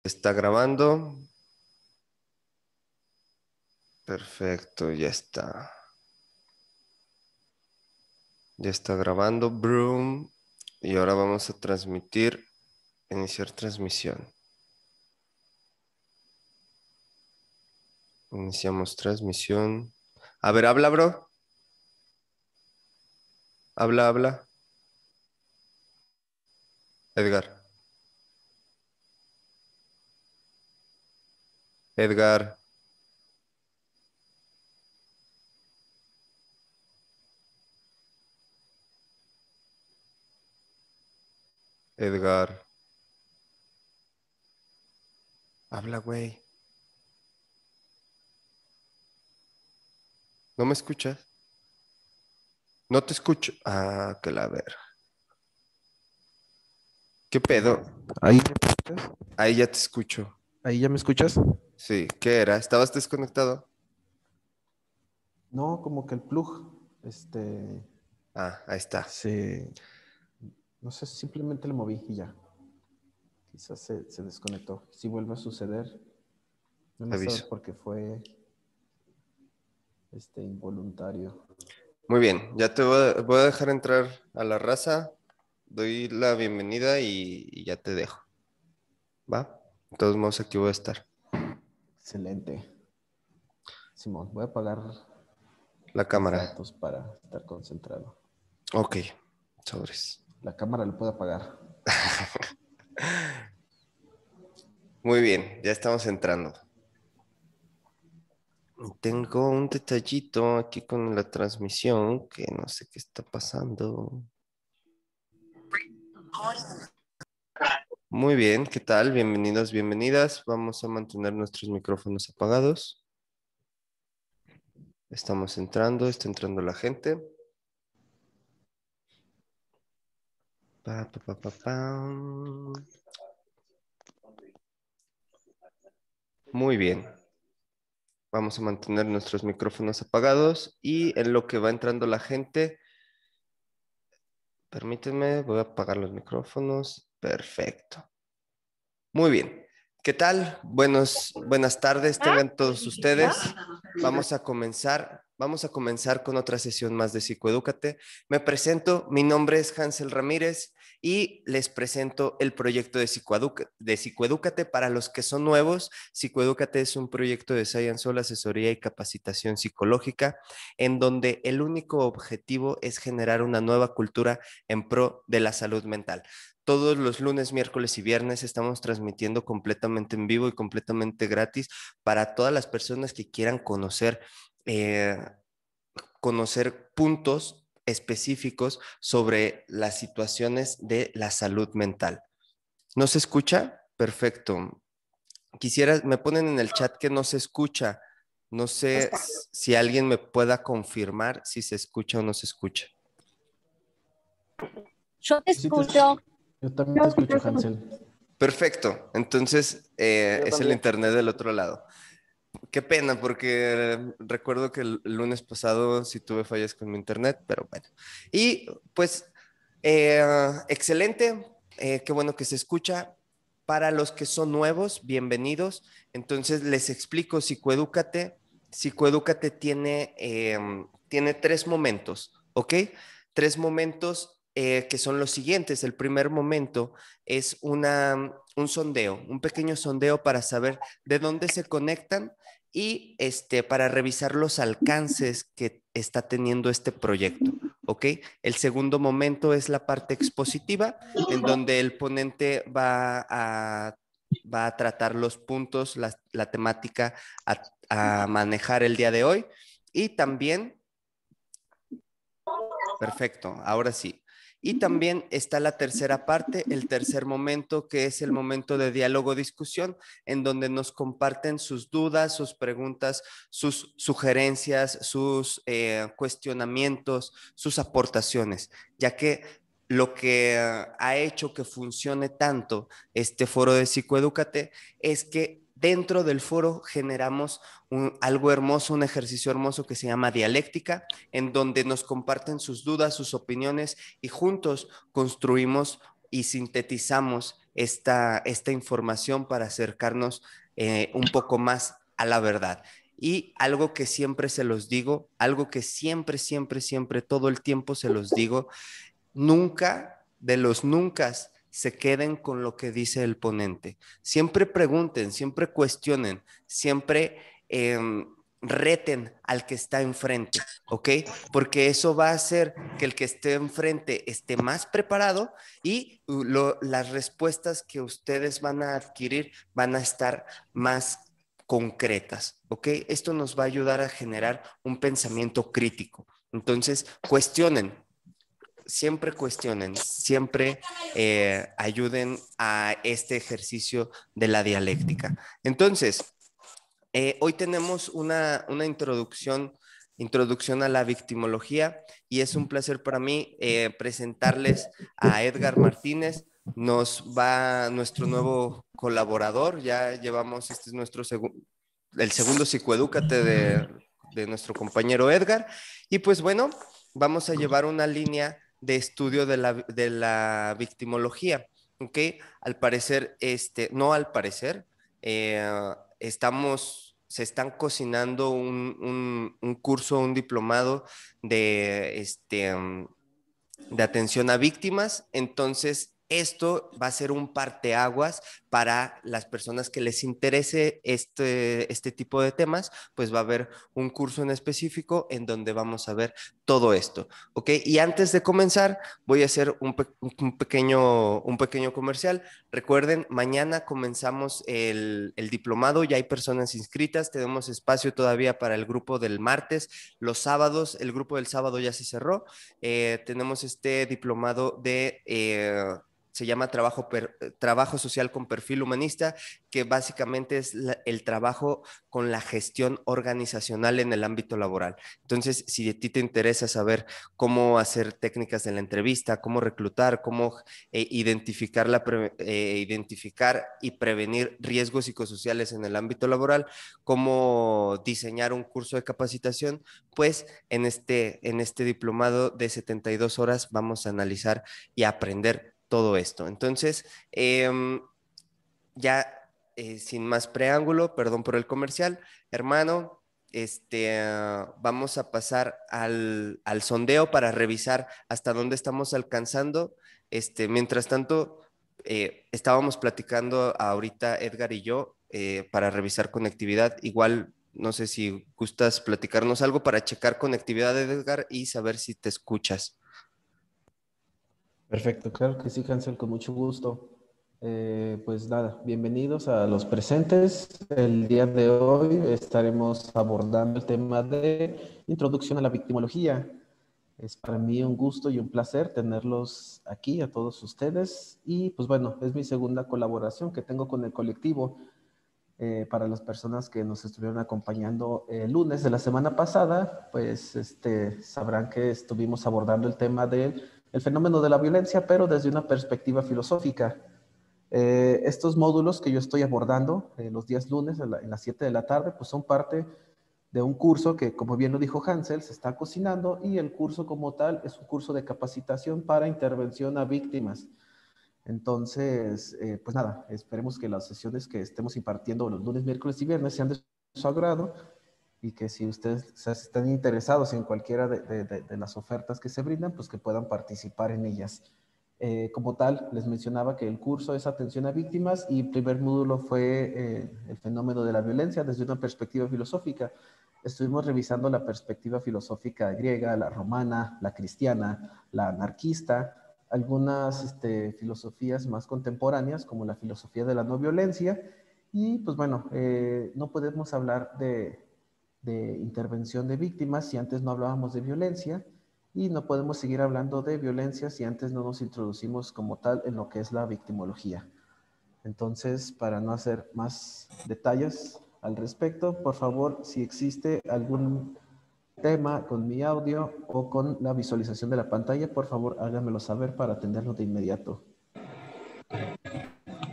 ¿Está grabando? Perfecto, ya está. Ya está grabando, Broom. Y ahora vamos a transmitir, iniciar transmisión. Iniciamos transmisión. A ver, habla, bro. Habla, habla. Edgar. Edgar. Edgar. Habla, güey. ¿No me escuchas? No te escucho. Ah, que la ver. ¿Qué pedo? ¿Ahí me escuchas? Ahí ya te escucho. ¿Ahí ya me escuchas? Sí, ¿qué era? ¿Estabas desconectado? No, como que el plug, Ah, ahí está. se, no sé, simplemente le moví y ya. Quizás se desconectó. Si vuelve a suceder, no Te me saber aviso. porque fue, involuntario. Muy bien, ya voy a dejar entrar a la raza, doy la bienvenida y ya te dejo, ¿va? De todos modos, aquí voy a estar. Excelente. Simón, voy a apagar La mis cámara. datos para estar concentrado. Ok, sobres. La cámara la puedo apagar. Muy bien, ya estamos entrando. Tengo un detallito aquí con la transmisión que no sé qué está pasando. Muy bien, ¿qué tal? Bienvenidos, bienvenidas. Vamos a mantener nuestros micrófonos apagados. Estamos entrando, está entrando la gente. Pa, pa, pa, pa, pam. Muy bien. Vamos a mantener nuestros micrófonos apagados y en lo que va entrando la gente, permítanme, voy a apagar los micrófonos. Perfecto. Muy bien. ¿Qué tal? Buenas tardes, tengan todos ustedes. Vamos a comenzar con otra sesión más de Psicoedúcate. Me presento, mi nombre es Hansel Ramírez y les presento el proyecto de Psicoedúcate para los que son nuevos. Psicoedúcate es un proyecto de Science Soul, asesoría y capacitación psicológica, en donde el único objetivo es generar una nueva cultura en pro de la salud mental. Todos los lunes, miércoles y viernes estamos transmitiendo completamente en vivo y completamente gratis para todas las personas que quieran eh, conocer puntos específicos sobre las situaciones de la salud mental. ¿No se escucha? Perfecto. Me ponen en el chat que no se escucha. No sé si alguien me pueda confirmar si se escucha o no se escucha. Yo te Sí, escucho. yo también te escucho, Hansel. Perfecto. Entonces, Yo es el también. internet del otro lado. Qué pena, porque recuerdo que el lunes pasado sí tuve fallas con mi internet, pero bueno. Y pues, excelente, qué bueno que se escucha. Para los que son nuevos, bienvenidos. Entonces les explico, Psicoedúcate. Psicoedúcate tiene tres momentos, ¿ok? Tres momentos que son los siguientes. El primer momento es un sondeo, un pequeño sondeo para saber de dónde se conectan y para revisar los alcances que está teniendo este proyecto, ¿ok? El segundo momento es la parte expositiva, en donde el ponente va a tratar los puntos, la temática a manejar el día de hoy y también, perfecto, ahora sí. Y también está la tercera parte, el tercer momento, que es el momento de diálogo-discusión, en donde nos comparten sus dudas, sus preguntas, sus sugerencias, sus cuestionamientos, sus aportaciones, ya que lo que ha hecho que funcione tanto este foro de Psicoedúcate es que dentro del foro generamos algo hermoso, un ejercicio hermoso que se llama dialéctica, en donde nos comparten sus dudas, sus opiniones y juntos construimos y sintetizamos esta información para acercarnos un poco más a la verdad. Y algo que siempre se los digo, algo que siempre, siempre, siempre, todo el tiempo se los digo, nunca, de los nunca, se queden con lo que dice el ponente. Siempre pregunten, siempre cuestionen, siempre reten al que está enfrente, ¿ok? Porque eso va a hacer que el que esté enfrente esté más preparado y las respuestas que ustedes van a adquirir van a estar más concretas, ¿ok? Esto nos va a ayudar a generar un pensamiento crítico. Entonces, cuestionen, siempre ayuden a este ejercicio de la dialéctica. Entonces, hoy tenemos una introducción a la victimología y es un placer para mí presentarles a Edgar Martínez. Nuestro nuevo colaborador, ya llevamos, este es el segundo psicoedúcate de nuestro compañero Edgar. Y pues bueno, vamos a llevar una línea de estudio de la victimología, ¿ok? Al parecer, no al parecer, se están cocinando un curso, un diplomado de, de atención a víctimas. Entonces, esto va a ser un parteaguas para las personas que les interese este tipo de temas, pues va a haber un curso en específico en donde vamos a ver todo esto, ¿ok? Y antes de comenzar, voy a hacer un pequeño comercial. Recuerden, mañana comenzamos el diplomado, ya hay personas inscritas, tenemos espacio todavía para el grupo del martes, los sábados, el grupo del sábado ya se cerró. Tenemos este diplomado se llama trabajo social con perfil humanista, que básicamente es el trabajo con la gestión organizacional en el ámbito laboral. Entonces, si a ti te interesa saber cómo hacer técnicas de la entrevista, cómo reclutar, cómo identificar y prevenir riesgos psicosociales en el ámbito laboral, cómo diseñar un curso de capacitación, pues en este diplomado de 72 horas vamos a analizar y a aprender todo esto. Entonces, ya sin más preámbulo, perdón por el comercial, hermano, vamos a pasar al sondeo para revisar hasta dónde estamos alcanzando. Mientras tanto, estábamos platicando ahorita Edgar y yo para revisar conectividad. Igual, no sé si gustas platicarnos algo para checar conectividad de Edgar y saber si te escuchas. Perfecto, claro que sí, Hansel, con mucho gusto. Pues nada, bienvenidos a los presentes. El día de hoy estaremos abordando el tema de introducción a la victimología. Es para mí un gusto y un placer tenerlos aquí a todos ustedes. Y pues bueno, es mi segunda colaboración que tengo con el colectivo. Para las personas que nos estuvieron acompañando el lunes de la semana pasada, pues sabrán que estuvimos abordando el tema del fenómeno de la violencia, pero desde una perspectiva filosófica. Estos módulos que yo estoy abordando los días lunes en las 7 de la tarde, pues son parte de un curso que, como bien lo dijo Hansel, se está cocinando, y el curso como tal es un curso de capacitación para intervención a víctimas. Entonces, pues nada, esperemos que las sesiones que estemos impartiendo los lunes, miércoles y viernes sean de su agrado, y que si ustedes están interesados en cualquiera de las ofertas que se brindan, pues que puedan participar en ellas. Como tal, les mencionaba que el curso es atención a víctimas, y el primer módulo fue el fenómeno de la violencia desde una perspectiva filosófica. Estuvimos revisando la perspectiva filosófica griega, la romana, la cristiana, la anarquista, algunas filosofías más contemporáneas, como la filosofía de la no violencia. Y pues bueno, no podemos hablar de intervención de víctimas si antes no hablábamos de violencia, y no podemos seguir hablando de violencia si antes no nos introducimos como tal en lo que es la victimología. Entonces, para no hacer más detalles al respecto, por favor, si existe algún tema con mi audio o con la visualización de la pantalla, por favor háganmelo saber para atenderlo de inmediato.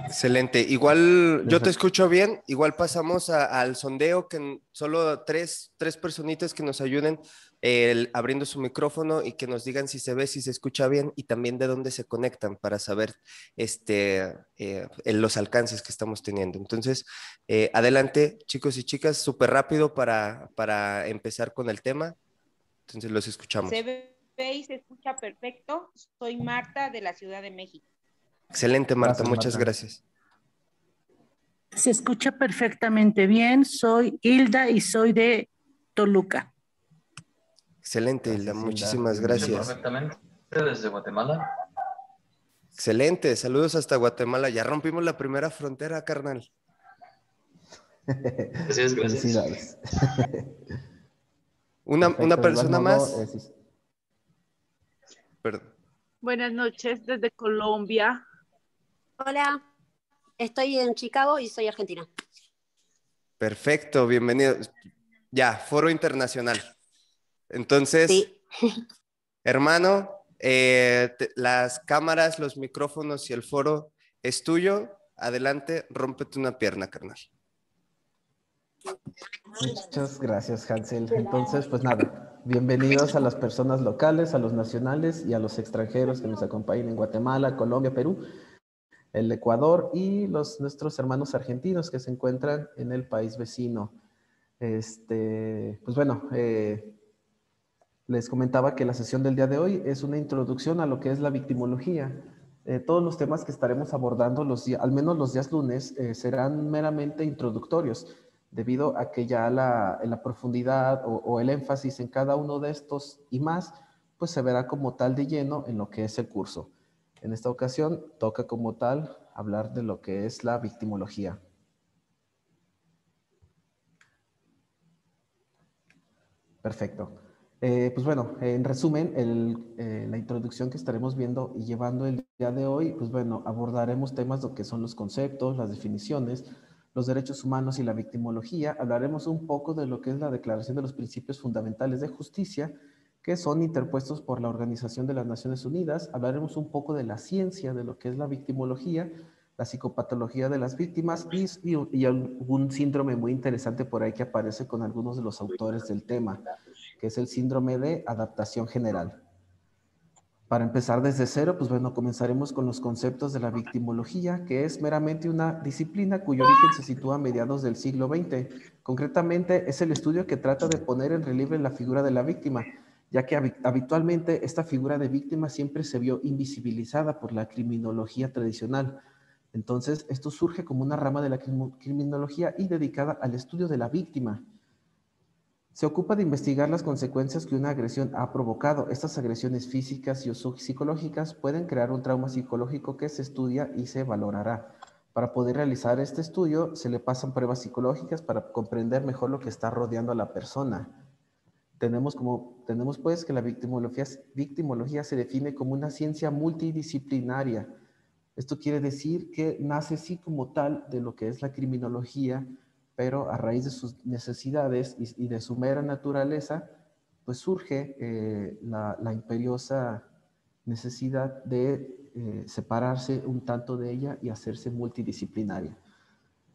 Excelente. Igual yo te escucho bien. Igual pasamos al sondeo, que solo tres personitas que nos ayuden abriendo su micrófono y que nos digan si se ve, si se escucha bien y también de dónde se conectan para saber los alcances que estamos teniendo. Entonces, adelante, chicos y chicas, súper rápido para empezar con el tema. Entonces, los Se escuchamos. ve y se escucha perfecto. Soy Marta de la Ciudad de México. Excelente, Marta, Gracias, muchas Marta. gracias. Se escucha perfectamente bien. Soy Hilda y soy de Toluca. Excelente, Hilda, Gracias, Hilda. muchísimas Bienvenida. gracias. Perfectamente desde Guatemala. Excelente, saludos hasta Guatemala. Ya rompimos la primera frontera, carnal. Gracias, gracias. Felicidades. Una Perfecto, de igual persona modo, más. sí. Perdón. Buenas noches desde Colombia. Hola, estoy en Chicago y soy argentina. Perfecto, bienvenido. Ya, foro internacional. Entonces, Sí. hermano, las cámaras, los micrófonos y el foro es tuyo. Adelante, rómpete una pierna, carnal. Muchas gracias, Hansel. Entonces, pues nada, bienvenidos a las personas locales, a los nacionales y a los extranjeros que nos acompañan en Guatemala, Colombia, Perú, el Ecuador y nuestros hermanos argentinos que se encuentran en el país vecino. Pues bueno, les comentaba que la sesión del día de hoy es una introducción a lo que es la victimología. Todos los temas que estaremos abordando, al menos los días lunes, serán meramente introductorios, debido a que ya en la profundidad o el énfasis en cada uno de estos y más, pues se verá como tal de lleno en lo que es el curso. En esta ocasión toca como tal hablar de lo que es la victimología. Perfecto. Pues bueno, en resumen, la introducción que estaremos viendo y llevando el día de hoy, pues bueno, abordaremos temas de lo que son los conceptos, las definiciones, los derechos humanos y la victimología. Hablaremos un poco de lo que es la Declaración de los Principios Fundamentales de Justicia, que son interpuestos por la Organización de las Naciones Unidas. Hablaremos un poco de la ciencia de lo que es la victimología, la psicopatología de las víctimas y algún síndrome muy interesante por ahí que aparece con algunos de los autores del tema, que es el síndrome de adaptación general. Para empezar desde cero, pues bueno, comenzaremos con los conceptos de la victimología, que es meramente una disciplina cuyo origen se sitúa a mediados del siglo XX. Concretamente, es el estudio que trata de poner en relieve la figura de la víctima, ya que habitualmente esta figura de víctima siempre se vio invisibilizada por la criminología tradicional. Entonces, esto surge como una rama de la criminología y dedicada al estudio de la víctima. Se ocupa de investigar las consecuencias que una agresión ha provocado. Estas agresiones físicas y psicológicas pueden crear un trauma psicológico que se estudia y se valorará. Para poder realizar este estudio, se le pasan pruebas psicológicas para comprender mejor lo que está rodeando a la persona. Tenemos pues que la victimología se define como una ciencia multidisciplinaria. Esto quiere decir que nace sí como tal de lo que es la criminología, pero a raíz de sus necesidades y de su mera naturaleza, pues surge la imperiosa necesidad de separarse un tanto de ella y hacerse multidisciplinaria.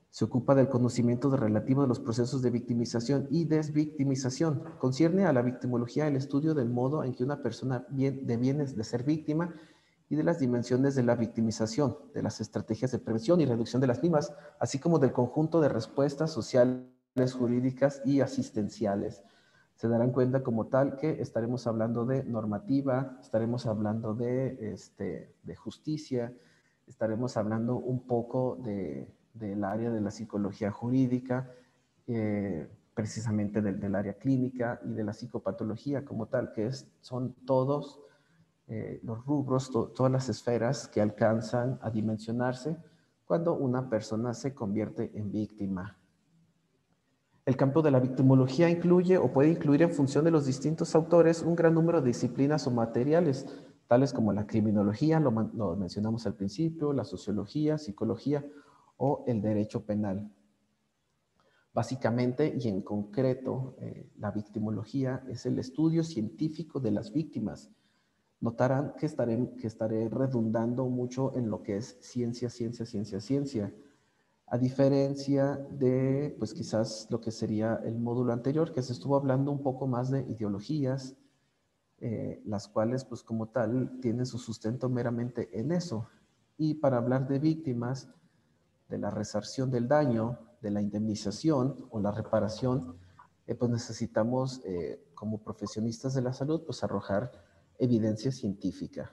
Se ocupa del conocimiento relativo de los procesos de victimización y desvictimización. Concierne a la victimología el estudio del modo en que una persona deviene de ser víctima y de las dimensiones de la victimización, de las estrategias de prevención y reducción de las mismas, así como del conjunto de respuestas sociales, jurídicas y asistenciales. Se darán cuenta como tal que estaremos hablando de normativa, estaremos hablando de justicia, estaremos hablando un poco del área de la psicología jurídica, precisamente del área clínica y de la psicopatología como tal, que son todos los rubros, todas las esferas que alcanzan a dimensionarse cuando una persona se convierte en víctima. El campo de la victimología incluye o puede incluir en función de los distintos autores un gran número de disciplinas o materiales, tales como la criminología, lo mencionamos al principio, la sociología, psicología o el derecho penal. Básicamente y en concreto, la victimología es el estudio científico de las víctimas. Notarán que estaré redundando mucho en lo que es ciencia, ciencia, ciencia, ciencia. A diferencia de, pues quizás lo que sería el módulo anterior, que se estuvo hablando un poco más de ideologías, las cuales pues como tal tienen su sustento meramente en eso. Y para hablar de víctimas, de la resarción del daño, de la indemnización o la reparación, pues necesitamos como profesionistas de la salud pues arrojar evidencia científica.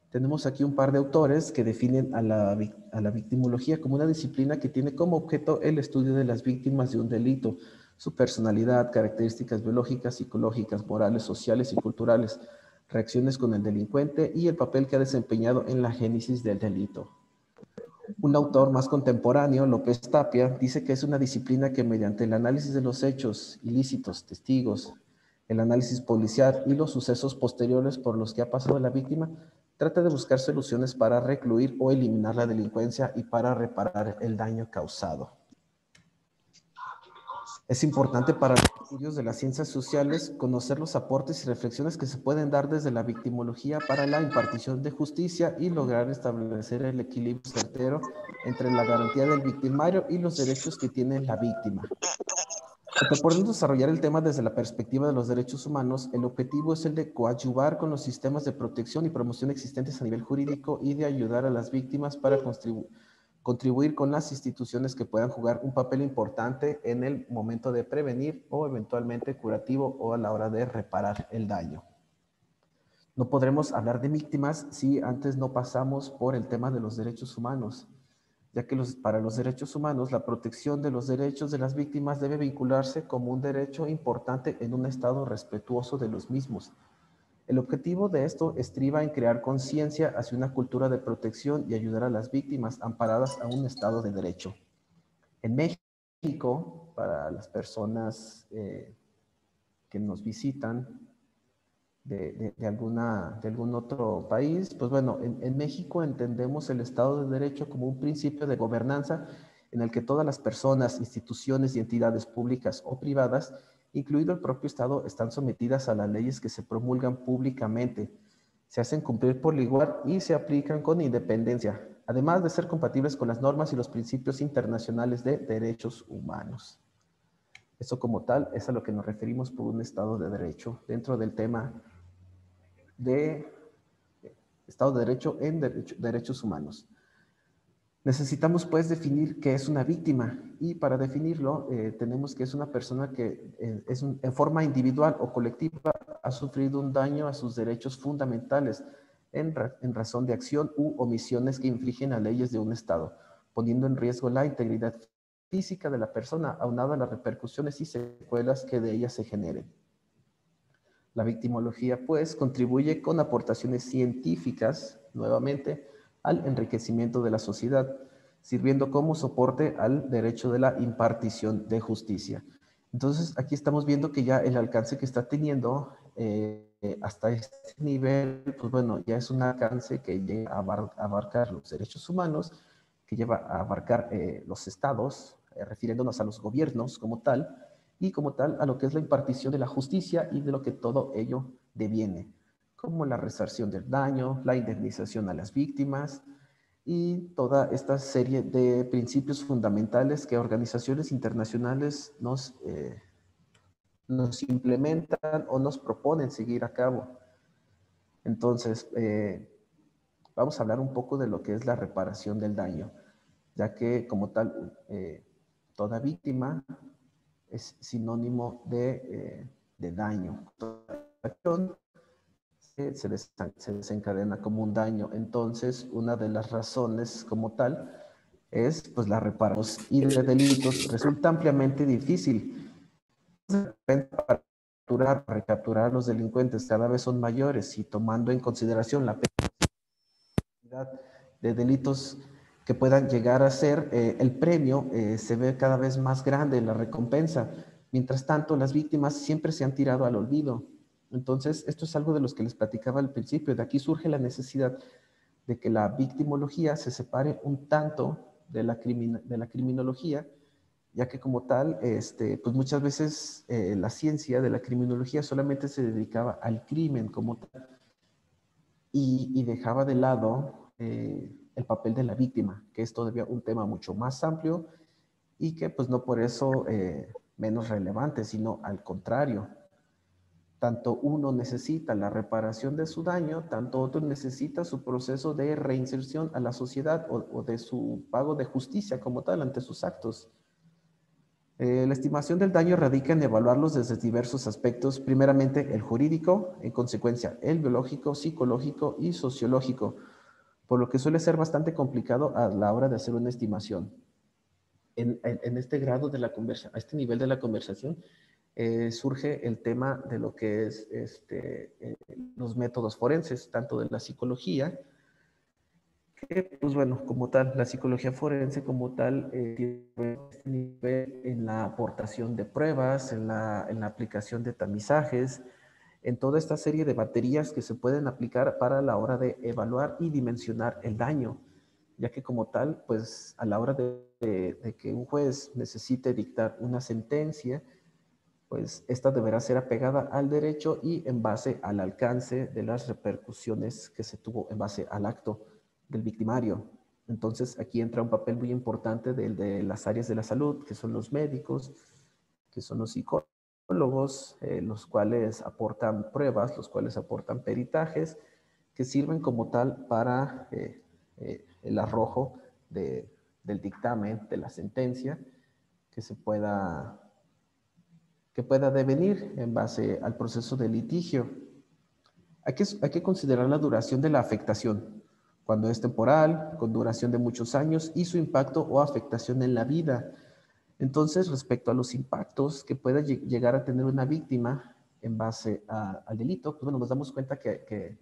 Tenemos aquí un par de autores que definen a la victimología como una disciplina que tiene como objeto el estudio de las víctimas de un delito, su personalidad, características biológicas, psicológicas, morales, sociales y culturales, reacciones con el delincuente y el papel que ha desempeñado en la génesis del delito. Un autor más contemporáneo, López Tapia, dice que es una disciplina que mediante el análisis de los hechos ilícitos, testigos, el análisis policial y los sucesos posteriores por los que ha pasado la víctima, trata de buscar soluciones para recluir o eliminar la delincuencia y para reparar el daño causado. Es importante para los estudios de las ciencias sociales conocer los aportes y reflexiones que se pueden dar desde la victimología para la impartición de justicia y lograr establecer el equilibrio certero entre la garantía del victimario y los derechos que tiene la víctima. Proponiendo desarrollar el tema desde la perspectiva de los derechos humanos, el objetivo es el de coadyuvar con los sistemas de protección y promoción existentes a nivel jurídico y de ayudar a las víctimas para contribuir con las instituciones que puedan jugar un papel importante en el momento de prevenir o eventualmente curativo o a la hora de reparar el daño. No podremos hablar de víctimas si antes no pasamos por el tema de los derechos humanos, ya que para los derechos humanos la protección de los derechos de las víctimas debe vincularse como un derecho importante en un estado respetuoso de los mismos. El objetivo de esto estriba en crear conciencia hacia una cultura de protección y ayudar a las víctimas amparadas a un estado de derecho. En México, para las personas que nos visitan de algún otro país, pues bueno, en México entendemos el Estado de Derecho como un principio de gobernanza en el que todas las personas, instituciones y entidades públicas o privadas, incluido el propio Estado, están sometidas a las leyes que se promulgan públicamente, se hacen cumplir por igual y se aplican con independencia, además de ser compatibles con las normas y los principios internacionales de derechos humanos. Eso como tal es a lo que nos referimos por un Estado de Derecho dentro del tema de Estado de Derecho en derechos humanos. Necesitamos pues definir qué es una víctima y para definirlo tenemos que es una persona que en forma individual o colectiva ha sufrido un daño a sus derechos fundamentales en razón de acción u omisiones que infringen a leyes de un Estado, poniendo en riesgo la integridad física de la persona, aunado a las repercusiones y secuelas que de ella se generen. La victimología, pues, contribuye con aportaciones científicas, nuevamente, al enriquecimiento de la sociedad, sirviendo como soporte al derecho de la impartición de justicia. Entonces, aquí estamos viendo que ya el alcance que está teniendo hasta este nivel, pues bueno, ya es un alcance que llega a abarcar los derechos humanos, que lleva a abarcar los estados, refiriéndonos a los gobiernos como tal, y como tal a lo que es la impartición de la justicia y de lo que todo ello deviene, como la resarción del daño, la indemnización a las víctimas y toda esta serie de principios fundamentales que organizaciones internacionales nos implementan o nos proponen seguir a cabo. Entonces, vamos a hablar un poco de lo que es la reparación del daño, ya que como tal, toda víctima es sinónimo de daño. Se desencadena como un daño. Entonces, una de las razones como tal es pues la reparación y de delitos resulta ampliamente difícil. Para recapturar a los delincuentes cada vez son mayores y tomando en consideración la cantidad de delitos que puedan llegar a ser, el premio se ve cada vez más grande, la recompensa. Mientras tanto, las víctimas siempre se han tirado al olvido. Entonces, esto es algo de los que les platicaba al principio. De aquí surge la necesidad de que la victimología se separe un tanto de la criminología, ya que como tal, pues muchas veces la ciencia de la criminología solamente se dedicaba al crimen como tal y dejaba de lado el papel de la víctima, que es todavía un tema mucho más amplio y que pues no por eso menos relevante, sino al contrario. Tanto uno necesita la reparación de su daño, tanto otro necesita su proceso de reinserción a la sociedad o de su pago de justicia como tal ante sus actos. La estimación del daño radica en evaluarlos desde diversos aspectos, primeramente el jurídico, en consecuencia el biológico, psicológico y sociológico, por lo que suele ser bastante complicado a la hora de hacer una estimación. En este grado de la conversación, a este nivel de la conversación, surge el tema de lo que es los métodos forenses, tanto de la psicología, que, pues bueno, como tal, la psicología forense como tal tiene este nivel en la aportación de pruebas, en la aplicación de tamizajes, en toda esta serie de baterías que se pueden aplicar para la hora de evaluar y dimensionar el daño, ya que como tal, pues a la hora de que un juez necesite dictar una sentencia, pues esta deberá ser apegada al derecho y en base al alcance de las repercusiones que se tuvo en base al acto del victimario. Entonces aquí entra un papel muy importante de las áreas de la salud, que son los médicos, que son los psicólogos, los cuales aportan pruebas, los cuales aportan peritajes, que sirven como tal para el arrojo del dictamen, de la sentencia, que se pueda que pueda devenir en base al proceso de litigio. Hay que considerar la duración de la afectación, cuando es temporal, con duración de muchos años y su impacto o afectación en la vida. Entonces, respecto a los impactos que pueda llegar a tener una víctima en base al delito, pues bueno, nos damos cuenta que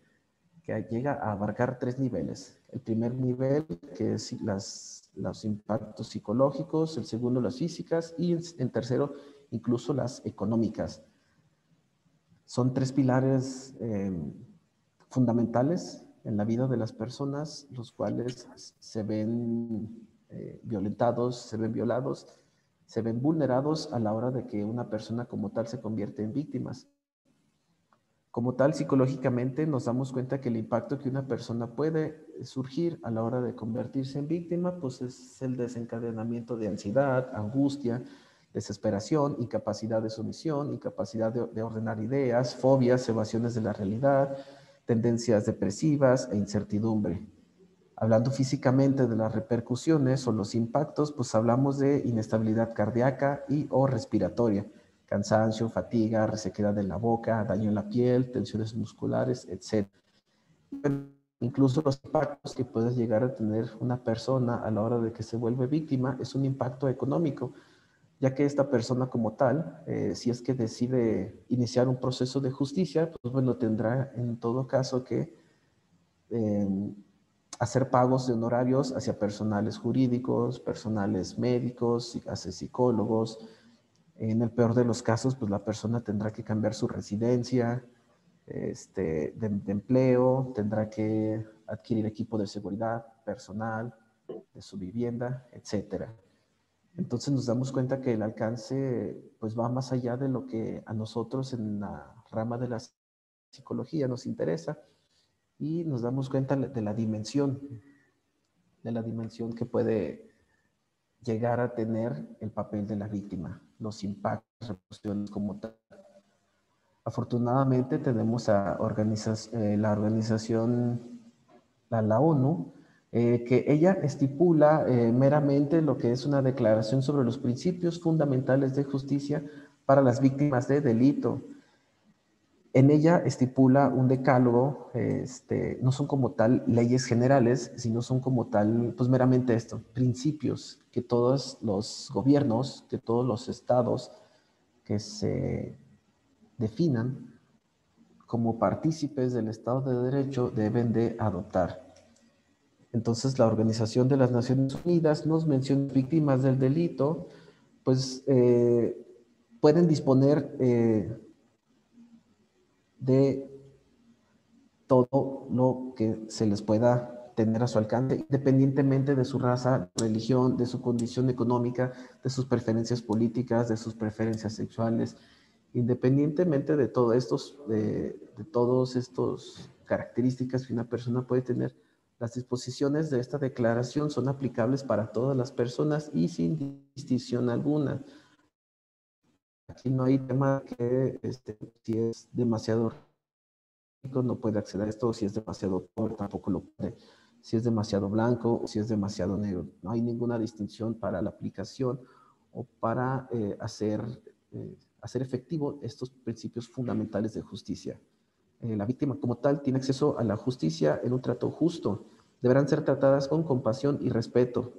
llega a abarcar tres niveles. El primer nivel, que es los impactos psicológicos, el segundo, las físicas, y en tercero, incluso las económicas. Son tres pilares fundamentales en la vida de las personas, los cuales se ven violentados, se ven violados, se ven vulnerados a la hora de que una persona como tal se convierte en víctimas. Como tal, psicológicamente nos damos cuenta que el impacto que una persona puede surgir a la hora de convertirse en víctima, pues es el desencadenamiento de ansiedad, angustia, desesperación, incapacidad de sumisión, incapacidad de ordenar ideas, fobias, evasiones de la realidad, tendencias depresivas e incertidumbre. Hablando físicamente de las repercusiones o los impactos, pues hablamos de inestabilidad cardíaca y o respiratoria, cansancio, fatiga, resequedad en la boca, daño en la piel, tensiones musculares, etc. Incluso los impactos que puede llegar a tener una persona a la hora de que se vuelve víctima es un impacto económico, ya que esta persona como tal, si es que decide iniciar un proceso de justicia, pues bueno, tendrá en todo caso que hacer pagos de honorarios hacia personales jurídicos, personales médicos, hacia psicólogos. En el peor de los casos, pues la persona tendrá que cambiar su residencia de empleo, tendrá que adquirir equipo de seguridad personal, de su vivienda, etcétera. Entonces nos damos cuenta que el alcance pues va más allá de lo que a nosotros en la rama de la psicología nos interesa y nos damos cuenta de la dimensión que puede llegar a tener el papel de la víctima, los impactos, repercusiones como tal. Afortunadamente tenemos a la organización, la ONU, que ella estipula meramente lo que es una declaración sobre los principios fundamentales de justicia para las víctimas de delito. En ella estipula un decálogo, no son como tal leyes generales, sino son como tal, pues meramente esto, principios que todos los gobiernos, que todos los estados que se definan como partícipes del Estado de Derecho deben de adoptar. Entonces, la Organización de las Naciones Unidas nos menciona víctimas del delito, pues pueden disponer de todo lo que se les pueda tener a su alcance, independientemente de su raza, religión, de su condición económica, de sus preferencias políticas, de sus preferencias sexuales, independientemente de todas estas características que una persona puede tener, Las disposiciones de esta declaración son aplicables para todas las personas y sin distinción alguna. Aquí no hay tema que si es demasiado rico no puede acceder a esto, si es demasiado pobre tampoco lo puede, si es demasiado blanco o si es demasiado negro. No hay ninguna distinción para la aplicación o para hacer efectivo estos principios fundamentales de justicia. La víctima como tal tiene acceso a la justicia en un trato justo. Deberán ser tratadas con compasión y respeto.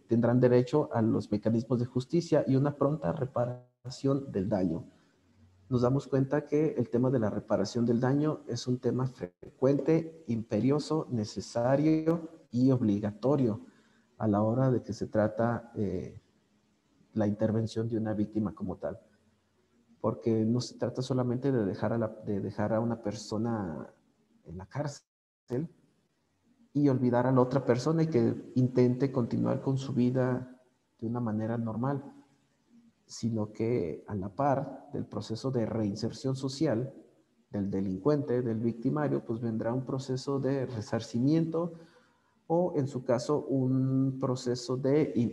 Tendrán derecho a los mecanismos de justicia y una pronta reparación del daño. Nos damos cuenta que el tema de la reparación del daño es un tema frecuente, imperioso, necesario y obligatorio a la hora de que se trata la intervención de una víctima como tal. Porque no se trata solamente de dejar a una persona en la cárcel y olvidar a la otra persona y que intente continuar con su vida de una manera normal, sino que a la par del proceso de reinserción social del delincuente, del victimario, pues vendrá un proceso de resarcimiento o en su caso un proceso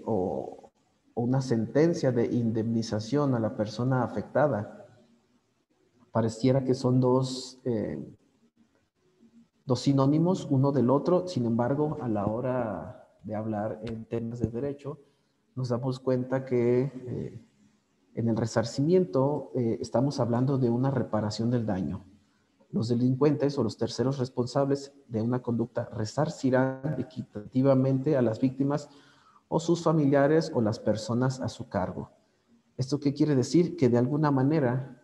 o una sentencia de indemnización a la persona afectada. Pareciera que son dos sinónimos uno del otro, sin embargo, a la hora de hablar en temas de derecho, nos damos cuenta que en el resarcimiento estamos hablando de una reparación del daño. Los delincuentes o los terceros responsables de una conducta resarcirán equitativamente a las víctimas o sus familiares o las personas a su cargo. ¿Esto qué quiere decir? Que de alguna manera,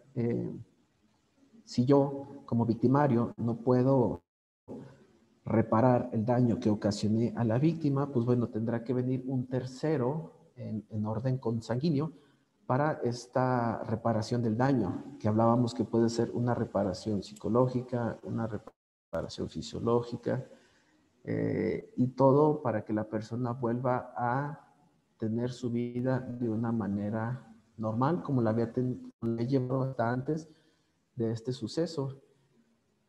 si yo como victimario no puedo reparar el daño que ocasioné a la víctima, pues bueno, tendrá que venir un tercero en orden consanguíneo para esta reparación del daño, que hablábamos que puede ser una reparación psicológica, una reparación fisiológica, y todo para que la persona vuelva a tener su vida de una manera normal, como la había llevado hasta antes de este suceso.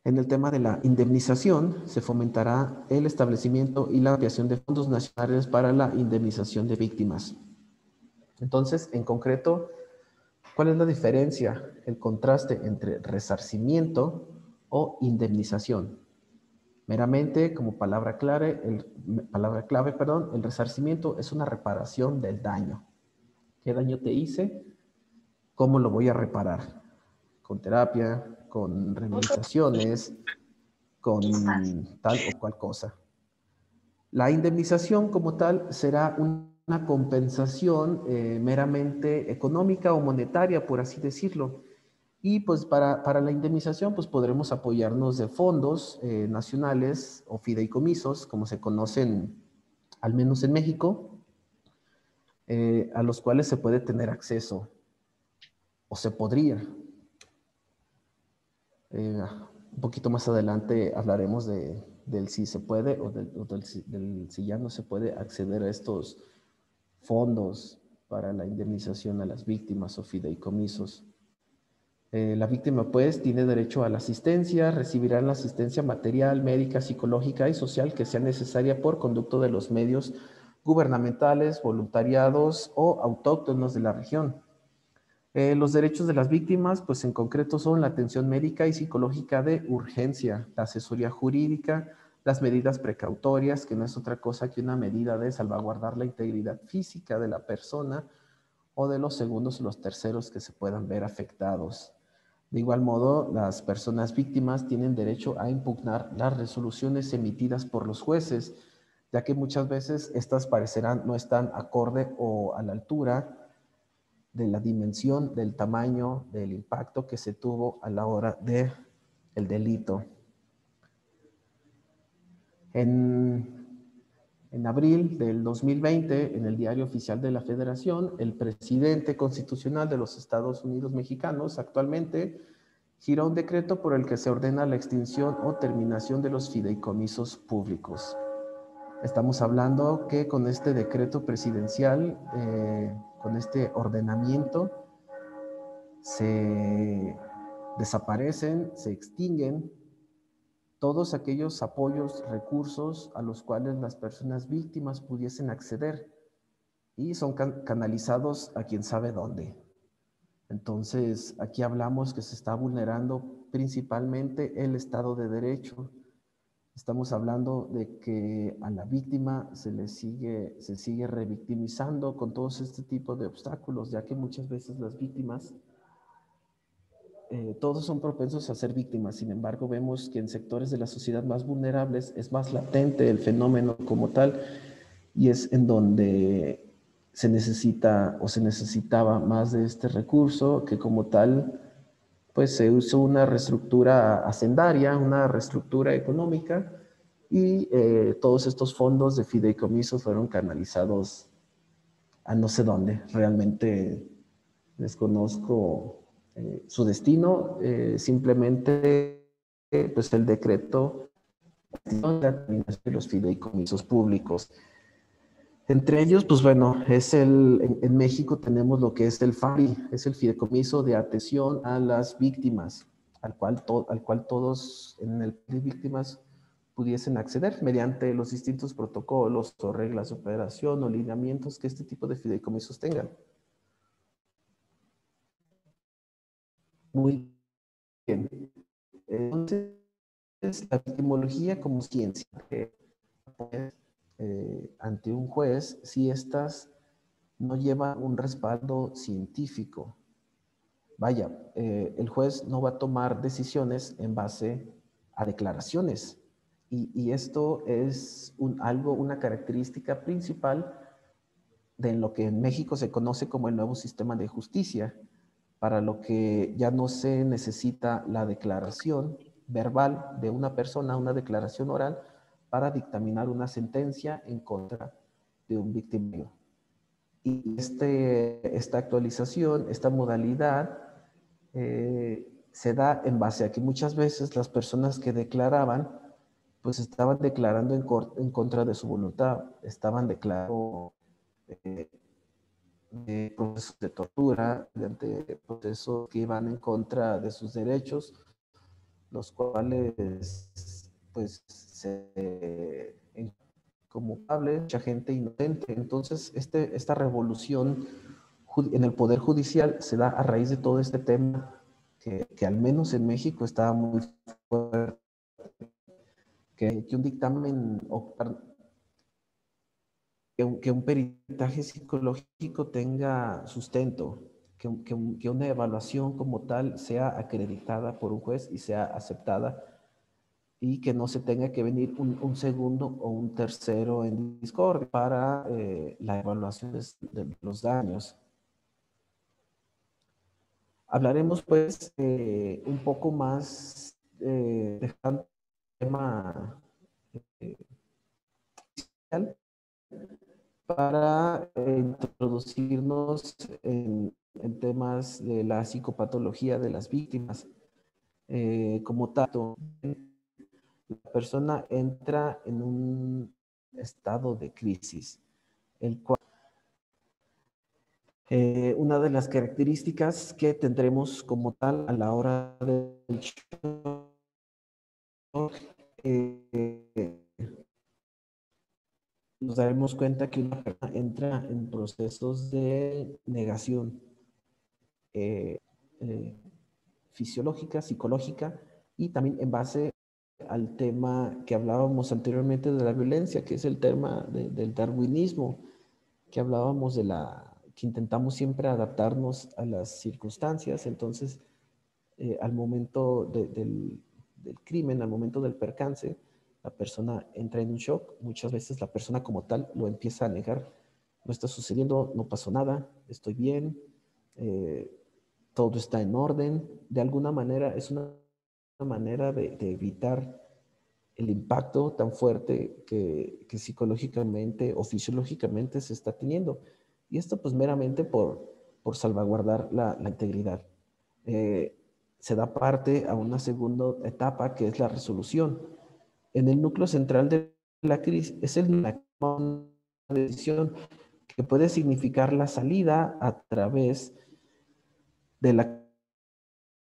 En el tema de la indemnización, se fomentará el establecimiento y la ampliación de fondos nacionales para la indemnización de víctimas. Entonces, en concreto, ¿cuál es la diferencia, el contraste entre resarcimiento o indemnización? Meramente, como palabra clave, el resarcimiento es una reparación del daño. ¿Qué daño te hice? ¿Cómo lo voy a reparar? Con terapia, con rehabilitaciones, con tal o cual cosa. La indemnización como tal será una compensación meramente económica o monetaria, por así decirlo. Y pues para la indemnización pues podremos apoyarnos de fondos nacionales o fideicomisos, como se conocen al menos en México, a los cuales se puede tener acceso o se podría. Un poquito más adelante hablaremos del si se puede o del si ya no se puede acceder a estos fondos para la indemnización a las víctimas o fideicomisos. La víctima, pues, tiene derecho a la asistencia, recibirá la asistencia material, médica, psicológica y social que sea necesaria por conducto de los medios gubernamentales, voluntariados o autóctonos de la región. Los derechos de las víctimas, pues en concreto son la atención médica y psicológica de urgencia, la asesoría jurídica, las medidas precautorias, que no es otra cosa que una medida de salvaguardar la integridad física de la persona o de los segundos o los terceros que se puedan ver afectados. De igual modo, las personas víctimas tienen derecho a impugnar las resoluciones emitidas por los jueces, ya que muchas veces estas parecerán no están acorde o a la altura de la dimensión, del tamaño, del impacto que se tuvo a la hora del delito. En abril del 2020, en el Diario Oficial de la Federación, el presidente constitucional de los Estados Unidos mexicanos actualmente giró un decreto por el que se ordena la extinción o terminación de los fideicomisos públicos. Estamos hablando que con este decreto presidencial, con este ordenamiento, se desaparecen, se extinguen todos aquellos apoyos, recursos a los cuales las personas víctimas pudiesen acceder y son canalizados a quien sabe dónde. Entonces, aquí hablamos que se está vulnerando principalmente el Estado de Derecho. Estamos hablando de que a la víctima se sigue revictimizando con todos este tipo de obstáculos, ya que muchas veces las víctimas, todos son propensos a ser víctimas. Sin embargo, vemos que en sectores de la sociedad más vulnerables es más latente el fenómeno como tal, y es en donde se necesita o se necesitaba más de este recurso, que como tal, pues se usó una reestructura hacendaria, una reestructura económica, y todos estos fondos de fideicomiso fueron canalizados a no sé dónde. Realmente desconozco su destino, simplemente pues el decreto de los fideicomisos públicos. Entre ellos, pues bueno, en México tenemos lo que es el FARI, es el Fideicomiso de Atención a las Víctimas, al cual todos en el país víctimas pudiesen acceder mediante los distintos protocolos o reglas de operación o lineamientos que este tipo de fideicomisos tengan. Muy bien. Entonces, la victimología como ciencia, ante un juez, si estas no llevan un respaldo científico. Vaya, el juez no va a tomar decisiones en base a declaraciones. Y esto es una característica principal de lo que en México se conoce como el nuevo sistema de justicia, para lo que ya no se necesita la declaración verbal de una persona, una declaración oral, para dictaminar una sentencia en contra de un victimario. Y esta actualización, esta modalidad, se da en base a que muchas veces las personas que declaraban, pues estaban declarando en contra de su voluntad, estaban declarando procesos de tortura, mediante procesos que iban en contra de sus derechos, los cuales pues como culpable, mucha gente inocente. Entonces, esta revolución en el Poder Judicial se da a raíz de todo este tema que al menos en México estaba muy fuerte, que un dictamen que un peritaje psicológico tenga sustento, que una evaluación como tal sea acreditada por un juez y sea aceptada, y que no se tenga que venir un segundo o un tercero en discordia para la evaluación de los daños. Hablaremos pues un poco más dejando el tema para introducirnos en temas de la psicopatología de las víctimas. Como tal, la persona entra en un estado de crisis, el cual una de las características que tendremos como tal a la hora del shock, nos daremos cuenta que una persona entra en procesos de negación fisiológica, psicológica, y también en base al tema que hablábamos anteriormente de la violencia, que es el tema del darwinismo, que hablábamos que intentamos siempre adaptarnos a las circunstancias. Entonces, al momento del crimen, al momento del percance, la persona entra en un shock. Muchas veces la persona como tal lo empieza a negar. No está sucediendo, no pasó nada, estoy bien, todo está en orden. De alguna manera es una manera de evitar el impacto tan fuerte que psicológicamente o fisiológicamente se está teniendo. Y esto pues meramente por salvaguardar la integridad. Se da parte a una segunda etapa, que es la resolución. En el núcleo central de la crisis es la decisión que puede significar la salida a través de la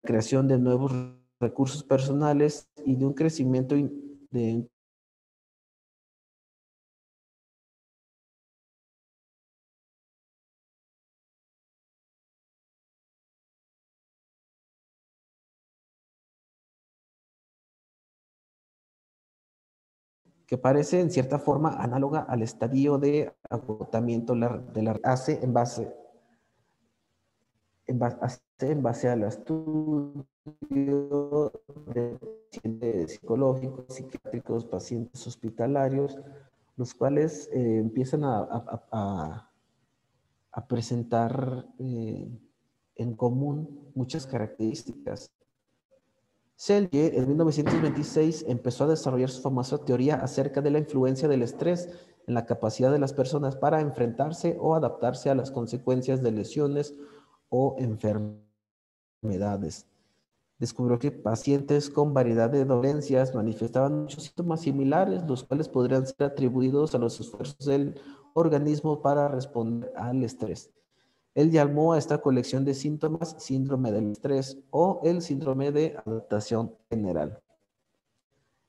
creación de nuevos recursos personales y de un crecimiento de que parece en cierta forma análoga al estadio de agotamiento de la hace en base al estudio de pacientes psicológicos, psiquiátricos, pacientes hospitalarios, los cuales empiezan a presentar en común muchas características. Selye en 1926 empezó a desarrollar su famosa teoría acerca de la influencia del estrés en la capacidad de las personas para enfrentarse o adaptarse a las consecuencias de lesiones o enfermedades. Descubrió que pacientes con variedad de dolencias manifestaban muchos síntomas similares, los cuales podrían ser atribuidos a los esfuerzos del organismo para responder al estrés. Él llamó a esta colección de síntomas síndrome del estrés o el síndrome de adaptación general.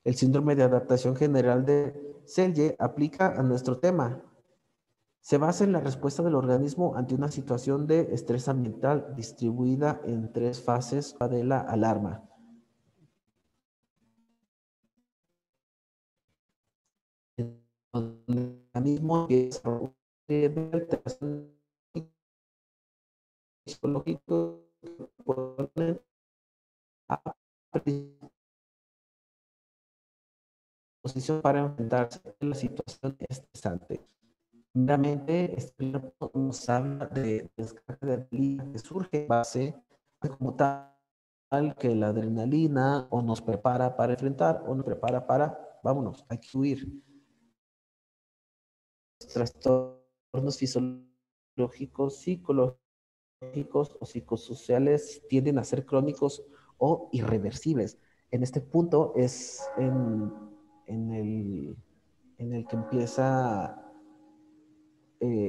El síndrome de adaptación general de Selye aplica a nuestro tema. Se basa en la respuesta del organismo ante una situación de estrés ambiental distribuida en 3 fases de la alarma. El organismo empieza a alteración psicológico que ponen a disposición para enfrentarse a la situación estresante. Primeramente, este nos habla de descarga de adrenalina que surge en base como tal que la adrenalina o nos prepara para enfrentar o nos prepara para, vámonos, hay que huir. Trastornos fisiológicos, psicológicos o psicosociales tienden a ser crónicos o irreversibles. En este punto es en el que empieza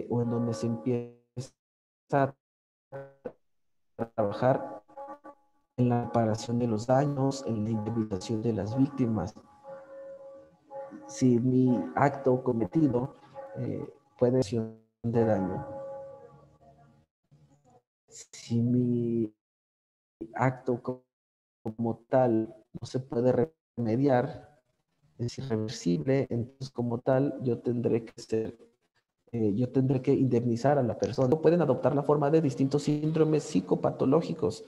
o en donde se empieza a trabajar en la reparación de los daños, en la indemnización de las víctimas. Si mi acto cometido puede ser de daño, si mi acto como tal no se puede remediar, es irreversible, entonces como tal yo tendré que indemnizar a la persona. Pueden adoptar la forma de distintos síndromes psicopatológicos.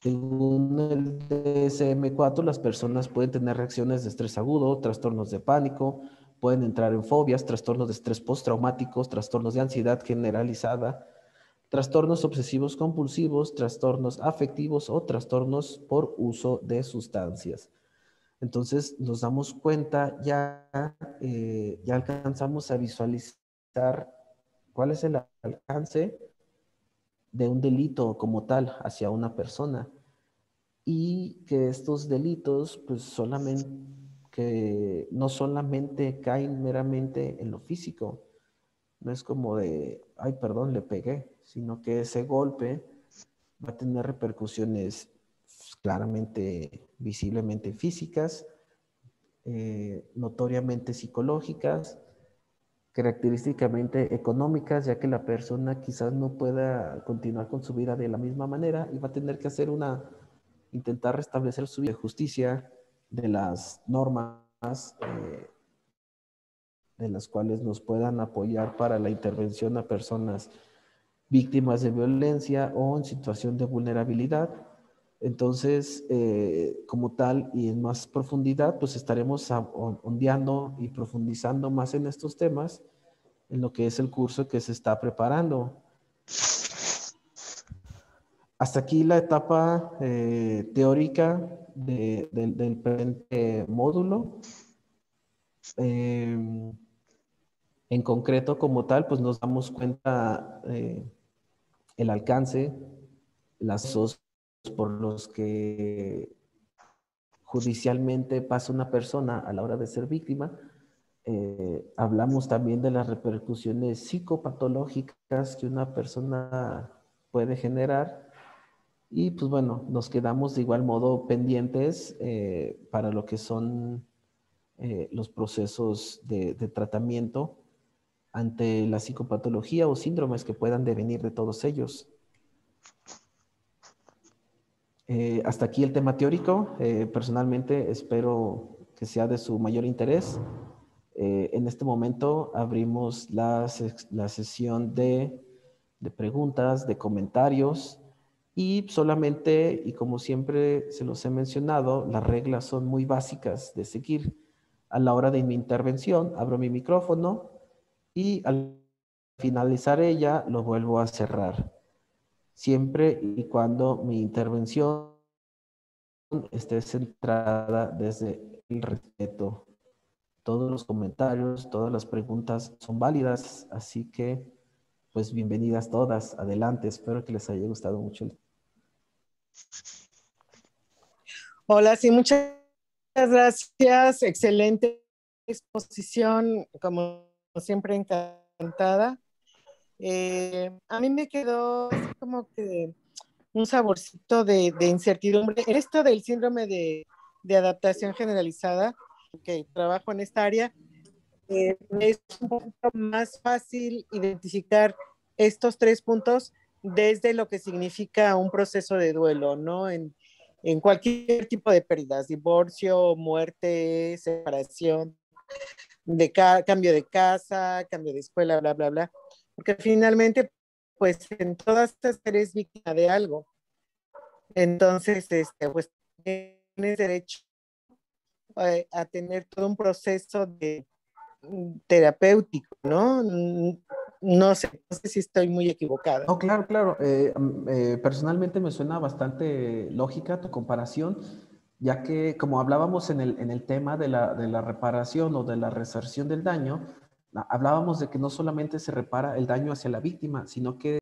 Según el DSM-4, las personas pueden tener reacciones de estrés agudo, trastornos de pánico, pueden entrar en fobias, trastornos de estrés postraumáticos, trastornos de ansiedad generalizada, trastornos obsesivos compulsivos, trastornos afectivos o trastornos por uso de sustancias. Entonces nos damos cuenta, ya alcanzamos a visualizar cuál es el alcance de un delito como tal hacia una persona y que estos delitos pues no solamente caen meramente en lo físico, no es como de, ay, perdón, le pegué, sino que ese golpe va a tener repercusiones claramente, visiblemente físicas, notoriamente psicológicas, característicamente económicas, ya que la persona quizás no pueda continuar con su vida de la misma manera y va a tener que hacer intentar restablecer su vida de justicia, de las normas de las cuales nos puedan apoyar para la intervención a personas víctimas de violencia o en situación de vulnerabilidad. Entonces, como tal y en más profundidad, pues estaremos ondeando y profundizando más en estos temas, en lo que es el curso que se está preparando. Hasta aquí la etapa teórica del presente módulo. En concreto, como tal, pues nos damos cuenta el alcance, las cosas por los que judicialmente pasa una persona a la hora de ser víctima. Hablamos también de las repercusiones psicopatológicas que una persona puede generar Y pues bueno, nos quedamos de igual modo pendientes para lo que son los procesos de tratamiento ante la psicopatología o síndromes que puedan devenir de todos ellos. Hasta aquí el tema teórico. Personalmente espero que sea de su mayor interés. En este momento abrimos la sesión de preguntas, de comentarios y solamente, y como siempre se los he mencionado, las reglas son muy básicas de seguir. A la hora de mi intervención, abro mi micrófono y al finalizar ella lo vuelvo a cerrar. Siempre y cuando mi intervención esté centrada desde el respeto. Todos los comentarios, todas las preguntas son válidas, así que pues bienvenidas todas. Adelante, espero que les haya gustado mucho. Hola, sí, muchas gracias. Excelente exposición, como siempre encantada. A mí me quedó así como que un saborcito de incertidumbre. Esto del síndrome de adaptación generalizada, que trabajo en esta área, es un poquito más fácil identificar estos 3 puntos desde lo que significa un proceso de duelo, ¿no? En cualquier tipo de pérdidas, divorcio, muerte, separación, cambio de casa, cambio de escuela, bla, bla, bla. Porque finalmente, pues en todas estas eres víctima de algo. Entonces, pues tienes derecho a tener todo un proceso terapéutico, ¿no? No sé si estoy muy equivocada. Oh, claro, claro. Personalmente me suena bastante lógica tu comparación, ya que como hablábamos en el tema de la reparación o de la resarcción del daño, hablábamos de que no solamente se repara el daño hacia la víctima, sino que